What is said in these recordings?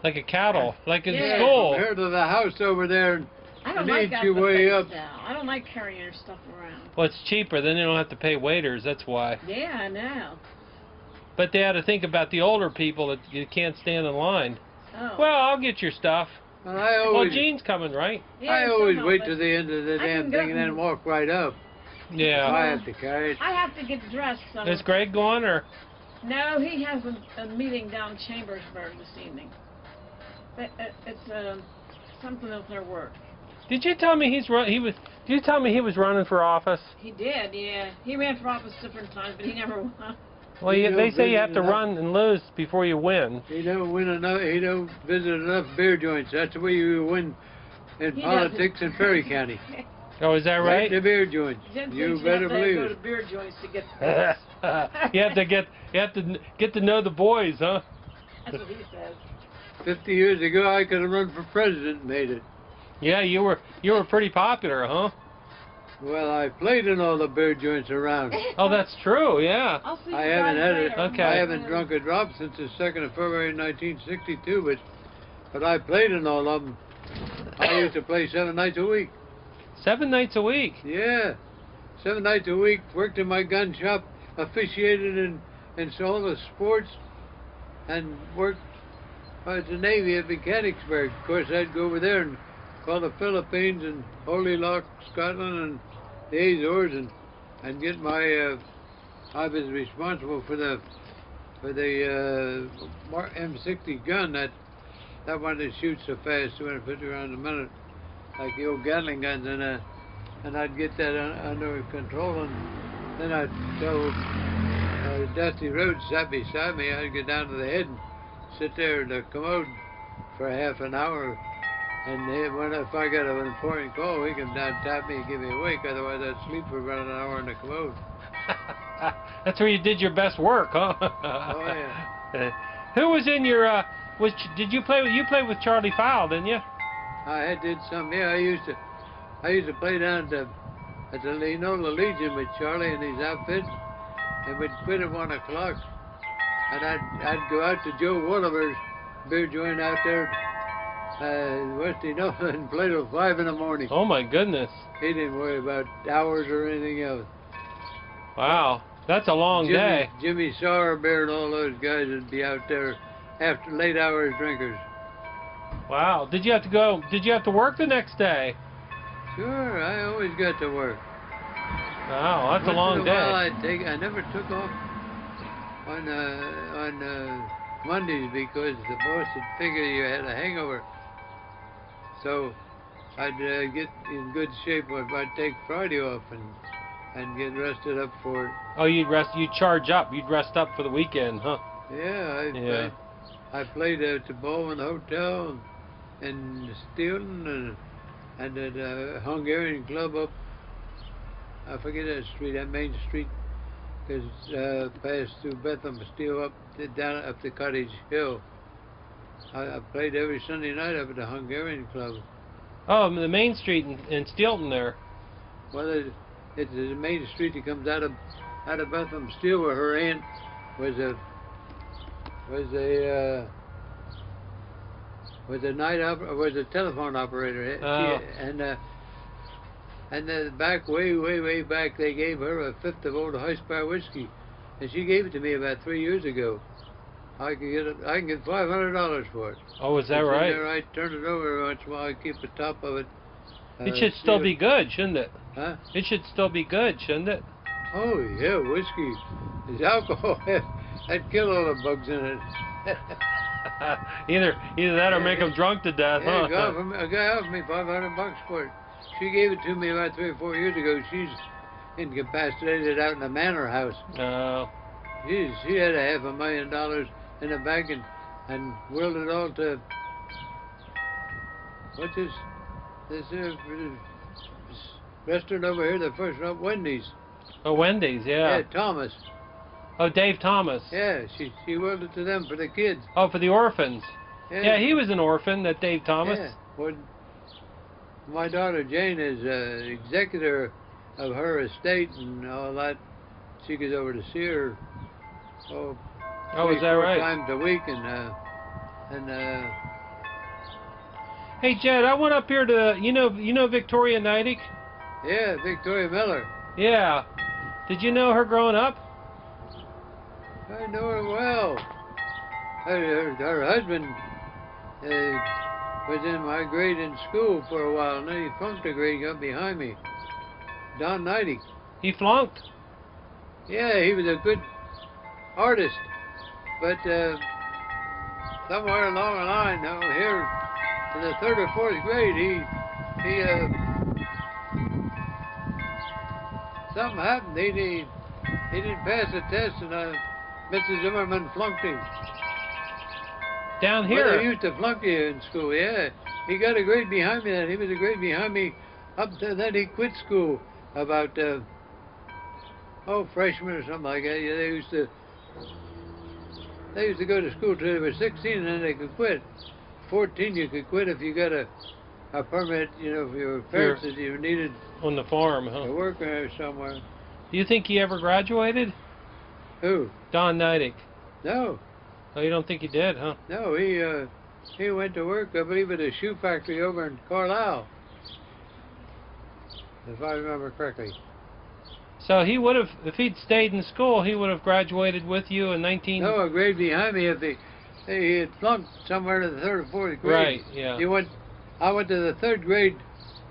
Like a cattle, like in Yeah. school. Compared to the house over there, and I don't like eat that your way things up. now. I don't like carrying your stuff around. Well, it's cheaper. Then they don't have to pay waiters. That's why. Yeah, I know. But they had to think about the older people that you can't stand in line. Oh. Well, I'll get your stuff. And I Well, always, Gene's coming, right? Yeah, I always somehow, wait but to the end of the I damn can go thing and then and- walk right up. Yeah. I have to carry it. I have to get dressed. So Is Greg going or? No, he has a meeting down Chambersburg this evening. It's something of their work. Did you tell me Did you tell me he was running for office? He did, yeah. He ran for office different times, but he never won. Well, they say you have to run and lose before you win. He don't win enough. He don't visit enough beer joints. That's the way you win in He politics doesn't. in Perry County. Oh, is that Right, right? the beer joints. Jen You thinks better have to believe go it. to beer joints to get the You have to get to know the boys, huh? That's what he says. 50 years ago, I could have run for president and made it. Yeah, you were pretty popular, huh? Well, I played in all the beer joints around. Oh, that's true. Yeah. I'll see I you haven't guys had it. later. Okay. I haven't drunk a drop since the 2nd of February 1962, but I played in all of them. I used to play 7 nights a week. 7 nights a week. Yeah, 7 nights a week. Worked in my gun shop, officiated in all the sports, and worked at the Navy at Mechanicsburg. Of course, I'd go over there and call the Philippines and Holy Loch, Scotland, and the Azores, and get my. I was responsible for the M60 gun that one that shoots so fast, 250 rounds a minute, like the old Gatling guns, and I'd get that under control, and then I'd tell Dusty Rhodes sat beside me. I'd get down to the head and sit there in the commode for half an hour, and if I got an important call, he come down and tap me and give me a wake. Otherwise, I'd sleep for about an hour in the commode. That's where you did your best work, huh? Oh yeah. Who was in your? Did you play with? You played with Charlie Fowle, didn't you? I did some. Yeah, I used to play down at the Legion with Charlie and his outfit, and we'd quit at 1 o'clock, and I'd go out to Joe Wolliver's beer joint out there, West Enola, and play till 5 in the morning. Oh my goodness! He didn't worry about hours or anything else. Wow, that's a long day. Jimmy Sauerbeer and all those guys would be out there after late hours drinkers. Wow. Did you have to go? Did you have to work the next day? Sure, I always got to work. Wow, that's a long Once in a while day. I never took off on Mondays because the boss would figure you had a hangover. So I'd get in good shape if I'd take Friday off and get rested up for it. Oh, you'd charge up. You'd rest up for the weekend, huh? Yeah, I played at the Baldwin Hotel in Steelton and at a Hungarian club up, I forget that main street, because passed through Bethlehem Steel down up the Cottage Hill. I played every Sunday night up at the Hungarian club. Oh, the main street in Steelton there. Well, it's the main street that comes out of Bethlehem Steel, where her aunt was a telephone operator. Oh. And the back way back, they gave her a fifth of old Highspire whiskey, and she gave it to me about 3 years ago. I can get $500 for it. Oh, is that It's in right? there, I turn it over once in a while. I keep the top of it. It should still be good, shouldn't it? Huh? It should still be good, shouldn't it? Oh yeah, whiskey. There's alcohol. That'd kill all the bugs in it. Either that or make them drunk to death, Yeah, huh? a guy offered me $500 for it. She gave it to me about 3 or 4 years ago. She's incapacitated out in the manor house. Oh. She had $500,000 in the bank and willed it all to what's this restaurant over here, the first one, Wendy's. Oh, Wendy's, yeah. Yeah, Thomas. Oh, Dave Thomas. Yeah, she willed it to them for the kids. Oh, for the orphans. Yeah, he was an orphan, that Dave Thomas. Yeah. Well, my daughter Jane is executor of her estate and all that. She goes over to see her. Oh, is that 3-4 right? times a week, and Hey Jed, I went up here to you know Victoria Neidig? Yeah, Victoria Miller. Yeah. Did you know her growing up? I know her well. Her husband was in my grade in school for a while, and then he flunked a grade, got behind me. Don Neidig. He flunked. Yeah, he was a good artist, but somewhere along the line, here in the 3rd or 4th grade, he something happened. He didn't pass the test, and Mrs. Zimmerman flunked him. Down Well, here. they used to flunk you in school. Yeah, he got a grade behind me. Then he was a grade behind me. Up to then he quit school about freshman or something like that. Yeah, they used to go to school till they were 16, and then they could quit. 14, you could quit if you got a permit, for your parents that you needed On the farm, huh? to work somewhere. Do you think he ever graduated? Who? Don Neidig. No, Oh, you don't think he did, huh? no. He went to work, I believe, at a shoe factory over in Carlisle, if I remember correctly. So he would have, if he'd stayed in school, he would have graduated with you in 19... No, a grade behind me. If he had flunked somewhere to the 3rd or 4th grade. Right, yeah. I went to the 3rd grade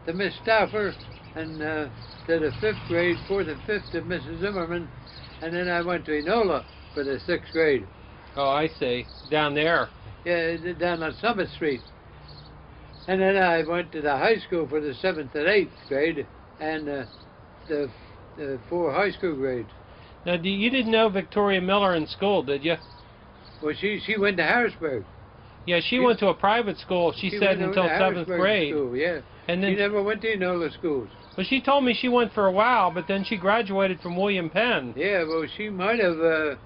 to Miss Stauffer, and to the 5th grade, 4th and 5th to Mrs. Zimmerman, and then I went to Enola for the 6th grade. Oh, I see. Down there. Yeah, down on Summit Street. And then I went to the high school for the 7th and 8th grade, and the 4 high school grades. Now, you didn't know Victoria Miller in school, did you? Well, she went to Harrisburg. Yeah, she went to a private school, she said, went to until 7th Harrisburg grade. School, yeah. And then, She never went to Enola schools. well, she told me she went for a while, but then she graduated from William Penn. Yeah, well, she might have,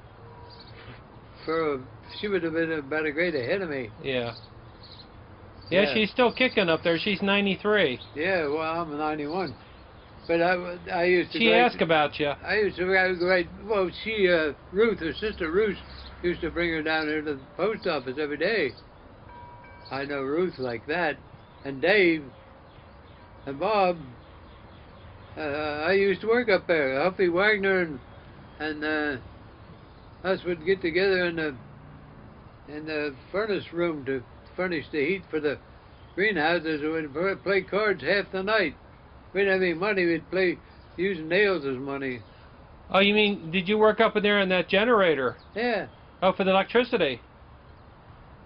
she would have been about a grade ahead of me. Yeah. Yeah, she's still kicking up there. She's 93. Yeah, well, I'm 91. But I used to She asked about you. I used to write, well, Ruth, her sister Ruth, used to bring her down here to the post office every day. I know Ruth like that. And Dave and Bob, I used to work up there. Huffy Wagner and us would get together in the furnace room to furnish the heat for the greenhouses. And we'd play cards half the night. We didn't have any money. We'd play using nails as money. Oh, you mean, did you work up in there in that generator? Yeah. Oh, for the electricity?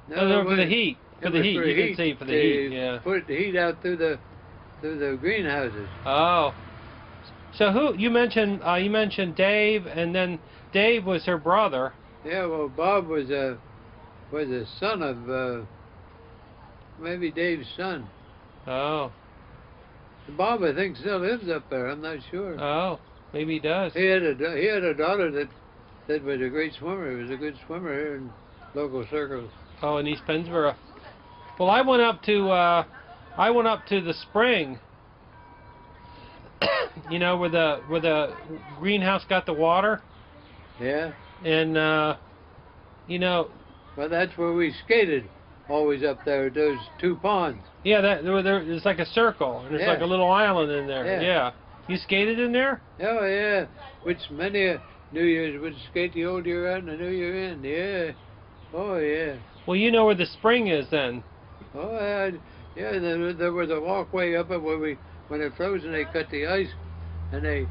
No, for the heat. For the heat, you can see, for the heat, yeah. Put the heat out through the greenhouses. Oh. So who, you mentioned Dave, and then Dave was her brother. Yeah, well, Bob was a son of, maybe Dave's son. Oh. Bob, I think, still lives up there. I'm not sure. Oh, maybe he does. He had a daughter that was a great swimmer. He was a good swimmer here in local circles. Oh, in East Pennsboro. Well, I went up to the spring. You know, where the greenhouse got the water. Yeah. And you know. Well, that's where we skated. Always up there. Those 2 ponds. Yeah, there's like a circle, and there's like a little island in there. Yeah. You skated in there? Oh yeah. Which many a New Year's would skate the old year out and the New Year in. Yeah. Oh yeah. Well, you know where the spring is then. Oh yeah. There was a walkway up it where when it froze and they cut the ice, and they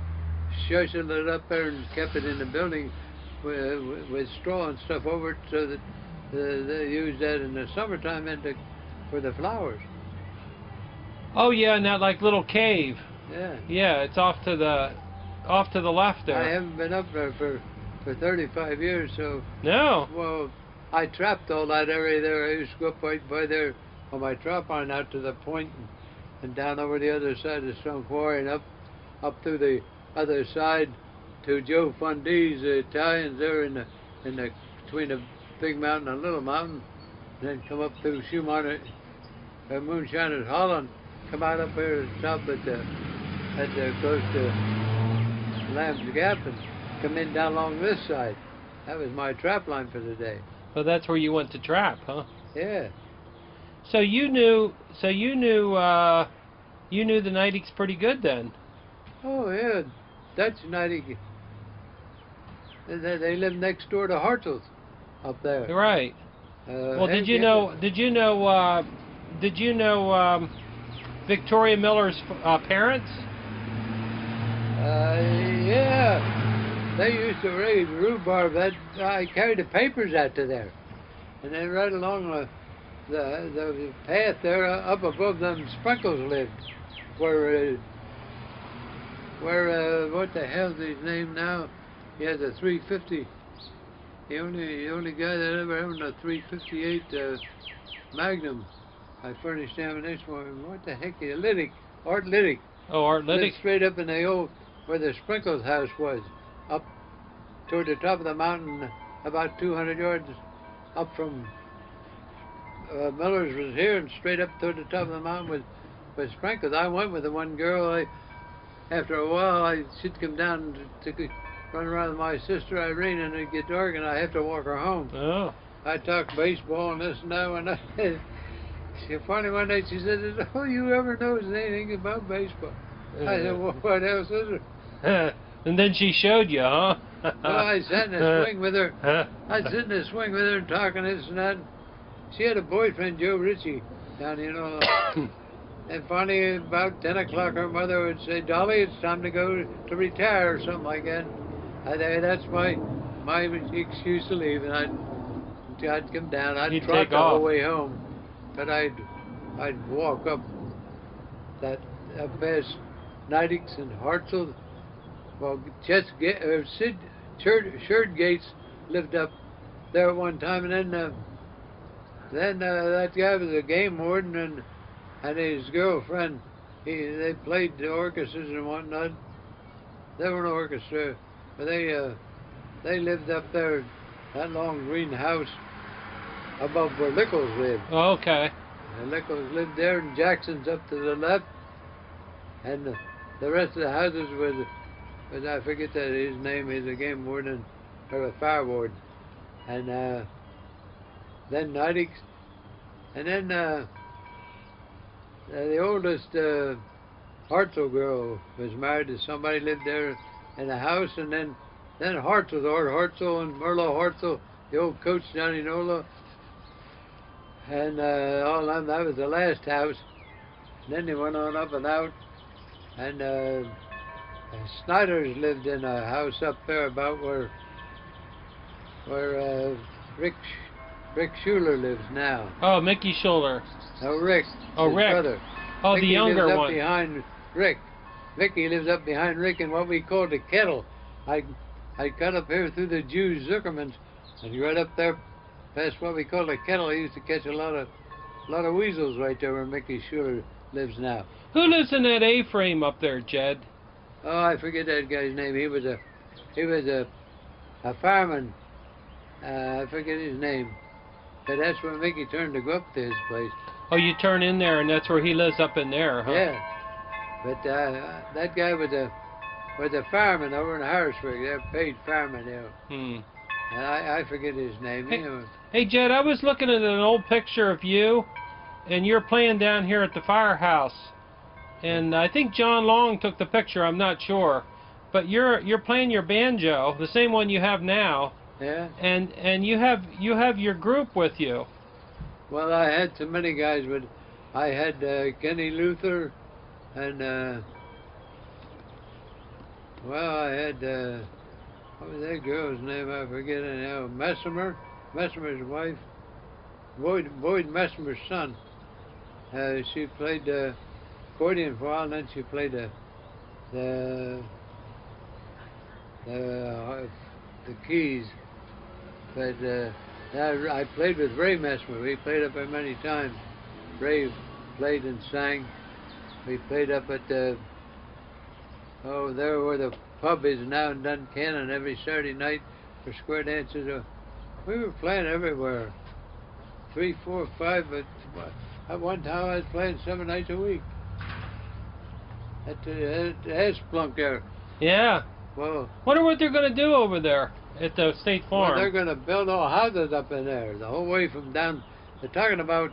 shushed it up there and kept it in the building with straw and stuff over it, so that they used that in the summertime for the flowers. Oh yeah, and that like little cave. Yeah. Yeah, it's off to the left there. I haven't been up there for 35 years, so. No. Well, I trapped all that area there. I used to go up right by there on my trap line out to the point and down over the other side of the Stone Quarry and up through the other side to Joe Fundy's, the Italians there in the between the Big Mountain and Little Mountain, and then come up through Schumann, Moonshiner's Holland, come out up here at the top close to Lamb's Gap, and come in down along this side. That was my trap line for the day. So that's where you went to trap, huh? Yeah. So you knew the Nighties pretty good then. Oh yeah, Dutch Nighty. They live next door to Hartzell's up there. Right. Well, did you know Victoria Miller's parents? Yeah, they used to raise rhubarb. I carried the papers out to there, and then right along the path there, up above them, Sprinkles lived, where what the hell's his name now? He has a 350. The only guy that ever owned a 358 Magnum. I furnished ammunition for him. What the heck is it? Art Liddick. Oh, Art Liddick. Lived straight up in the old, where the Sprinkles house was, up toward the top of the mountain, about 200 yards up from Miller's was here, and straight up toward the top of the mountain was Sprinkles. I went with the one girl. After a while, she'd come down to run around with my sister Irene, and it'd get dark, and I'd have to walk her home. Oh. I'd talk baseball and this and that, and she finally one day she said, "Oh, you ever knows anything about baseball?" I said, "Well, what else is there?" And then she showed you, huh? Well, I sat in the swing with her. I'd sit in the swing with her and talking this and that. She had a boyfriend, Joe Ritchie, down here, and finally, about 10 o'clock, her mother would say, "Dolly, it's time to go to retire," or something like that. That's my excuse to leave, and I'd come down. I'd trot the whole way home, but I'd walk up past Nidix and Hartzell. Well, Sid Sherd Gates lived up there at one time, and then that guy was a game warden, and his girlfriend. They played the orchestras and whatnot. They were an orchestra, but they lived up there, that long green house above where Lickles lived. Oh, okay. And Lickles lived there, and Jackson's up to the left, and the rest of the houses was I forget that his name is a game warden or a fire warden, and then Nidix, and then the oldest Hartzell girl was married to somebody lived there in a house, and then Hartzell, Art Hartzell and Merlo Hartzell, the old coach down in Ola, and all them. That was the last house. And then they went on up and out, and Snyder's lived in a house up there about where Rick Schuler lives now. Oh, Mickey Schuler. No, Rick. Oh, his Rick. Brother. Oh, Mickey the younger lives up one. behind Rick. Mickey lives up behind Rick in what we call the kettle. I cut up here through the Jews Zuckermans, and right up there past what we call the kettle. I used to catch a lot of weasels right there where Mickey Schuler lives now. Who lives in that A-frame up there, Jed? Oh, I forget that guy's name. He was a fireman. I forget his name. But that's where Mickey turned to go up to his place. Oh, you turn in there, and that's where he lives up in there, huh? Yeah. But that guy was a fireman over in Harrisburg. They're paid fireman there. Hmm. And I forget his name. Hey, hey, Jed, I was looking at an old picture of you, and you're playing down here at the firehouse. And I think John Long took the picture. I'm not sure, but you're playing your banjo, the same one you have now. Yeah. And you have your group with you. Well, I had so many guys, but I had Kenny Luther, and I had what was that girl's name? I forget it now. Messimer's wife, Boyd Messimer's son. She played accordion for a while, and then she played the keys. But I played with Ray Messimer. We played up there many times. Ray played and sang. We played up at there where the pub is now in Duncannon every Saturday night for square dances. We were playing everywhere. 3, 4, 5, but at one time I was playing 7 nights a week. At the Esplunk there. Yeah. Well, wonder what they're going to do over there at the State Farm. Well, they're going to build all houses up in there, the whole way from down. They're talking about